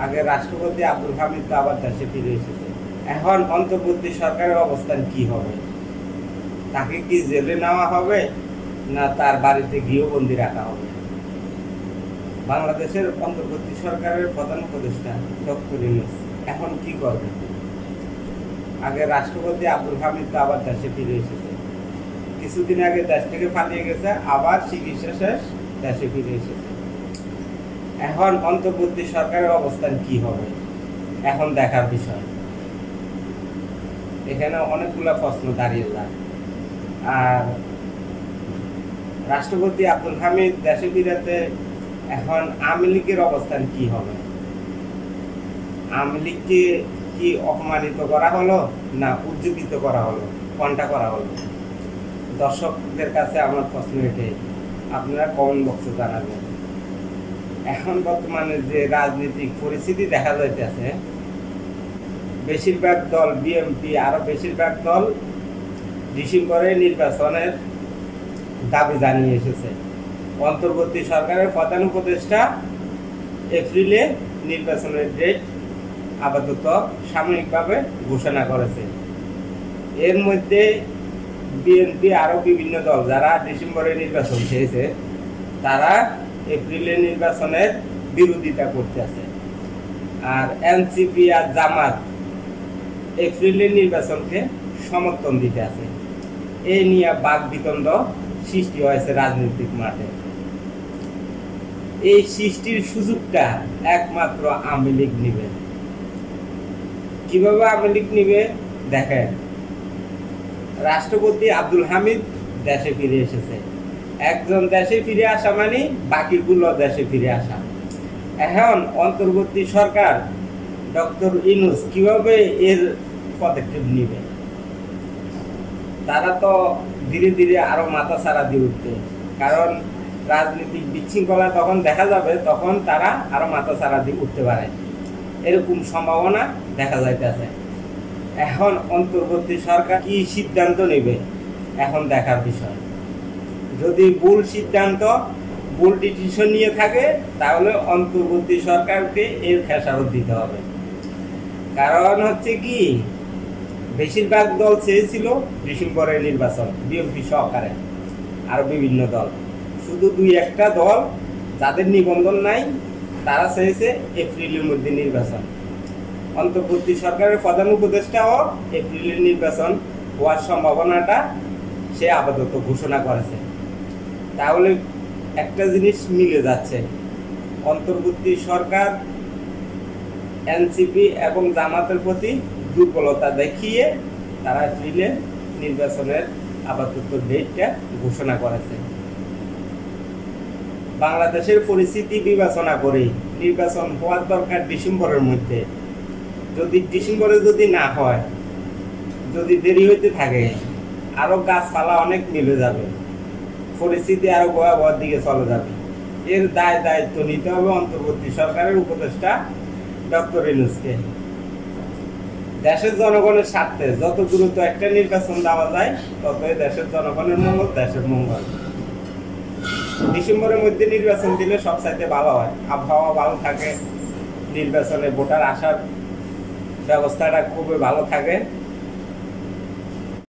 আগে রাষ্ট্রপতি আব্দুল হামিদ তো আবার দেশে ফিরে এসেছে। এখন অন্তর্বর্তী সরকারের অবস্থান কি হবে? তাকে কি জেলে নেওয়া হবে, না তার বাড়িতে গৃহবন্দী রাখা হবে? বাংলাদেশের অন্তর্বর্তী সরকারের প্রধান উপদেষ্টা ডক্টর ইউনূস এখন কি করবে? আগে রাষ্ট্রপতি আব্দুল হামিদ তো আবার দেশে ফিরে এসেছে। কিছুদিন আগে দেশ থেকে পালিয়ে গেছে, আবার চিকিৎসা শেষ দেশে ফিরে এসেছে। এখন অন্তর্বর্তী সরকারের অবস্থান কি হবে এখন দেখার বিষয়। এখানে অনেকগুলো প্রশ্ন দাঁড়িয়ে যায়। আর রাষ্ট্রপতি আব্দুল হামিদ দেশে ফিরাতে এখন আওয়ামী লীগের অবস্থান কি হবে? আওয়ামী লীগকে কি অপমানিত করা হলো, না উজ্জীবিত করা হলো, কোনটা করা হলো? দর্শকদের কাছে আমার প্রশ্ন এটাই, আপনারা কমেন্ট বক্সে জানাবেন। এখন বর্তমানে যে রাজনৈতিক পরিস্থিতি দেখা যাইতেছে, বেশিরভাগ দল বিএনপি আরো বেশিরভাগ দল ডিসেম্বরে নির্বাচনের দাবি জানিয়ে এসেছে। অন্তর্বর্তী সরকারের প্রধান উপদেষ্টা এপ্রিলে নির্বাচনের ডেট আপাতত সাময়িকভাবে ঘোষণা করেছে। এর মধ্যে বিএনপি আরো বিভিন্ন দল যারা ডিসেম্বরে নির্বাচন চেয়েছে, তারা এপ্রিলে নির্বাচনের বিরোধিতা করতেছে। আর এনসিপি আর জামাত এপ্রিলের নির্বাচনকে সমর্থন দিতে আছে। এই নিয়ে বাকবিতণ্ড সৃষ্টি হয়েছে রাজনৈতিক মাঠে। এই সৃষ্টির সুযোগটা একমাত্র আওয়ামী লীগ নিবে। কিভাবে আওয়ামী লীগ নিবে দেখেন, রাষ্ট্রপতি আব্দুল হামিদ দেশে ফিরে এসেছে। একজন দেশে ফিরে আসা মানে বাকিগুলো দেশে ফিরে আসা। এখন অন্তর্বর্তী সরকার ডক্টর ইউনূস কিভাবে এর পদক্ষেপ নিবে? তারা তো ধীরে ধীরে আরো মাথা ছাড়া দিয়ে উঠবে, কারণ রাজনৈতিক বিশৃঙ্খলা তখন দেখা যাবে, তখন তারা আরো মাথা ছাড়া দিয়ে উঠতে পারে, এরকম সম্ভাবনা দেখা যাইতেছে। এখন অন্তর্বর্তী সরকার কি সিদ্ধান্ত নেবে এখন দেখার বিষয়। যদি ভুল সিদ্ধান্ত, ভুল ডিসিশন নিয়ে থাকে, তাহলে অন্তর্বর্তী সরকারকে এর খেসারত দিতে হবে। কারণ হচ্ছে কি, বেশিরভাগ দল চেয়েছিল ডিসেম্বরের নির্বাচন, বিএনপি সহকারে আরো বিভিন্ন দল। শুধু দুই একটা দল যাদের নিবন্ধন নাই, তারা চেয়েছে এপ্রিলের মধ্যে নির্বাচন। অন্তর্বর্তী সরকারের প্রধান উপদেষ্টাও এপ্রিলের নির্বাচন হওয়ার সম্ভাবনাটা সে আপাতত ঘোষণা করেছে। তাহলে একটা জিনিস মিলে যাচ্ছে, অন্তর্বর্তী সরকার এনসিপি এবং জামাতের প্রতি দুর্বলতা দেখিয়ে তারা এপ্রিলে নির্বাচনের আপাতত ডেটটা ঘোষণা করেছে। বাংলাদেশের পরিস্থিতি বিবেচনা করে নির্বাচন হওয়ার দরকার ডিসেম্বরের মধ্যে। যদি ডিসেম্বরে যদি না হয়, যদি দেরি হইতে থাকে, আরো গাছপালা অনেক মিলে যাবে, পরিস্থিতি আরো ভয়াবহ দিকে চলে যাবে। এর দায়িত্ব নিতে হবে অন্তর্বর্তী সরকারের উপদেষ্টা ডক্টর ইউনূসকে। দেশের জনগণের স্বার্থে যত দ্রুত একটা নির্বাচন দেওয়া যায়, ততই দেশের জনগণের মঙ্গল, দেশের মঙ্গল। ডিসেম্বরের মধ্যে নির্বাচন দিলে সবচাইতে ভালো হয়, আবহাওয়া ভালো থাকে, নির্বাচনে ভোটার আসার ব্যবস্থাটা খুবই ভালো থাকে।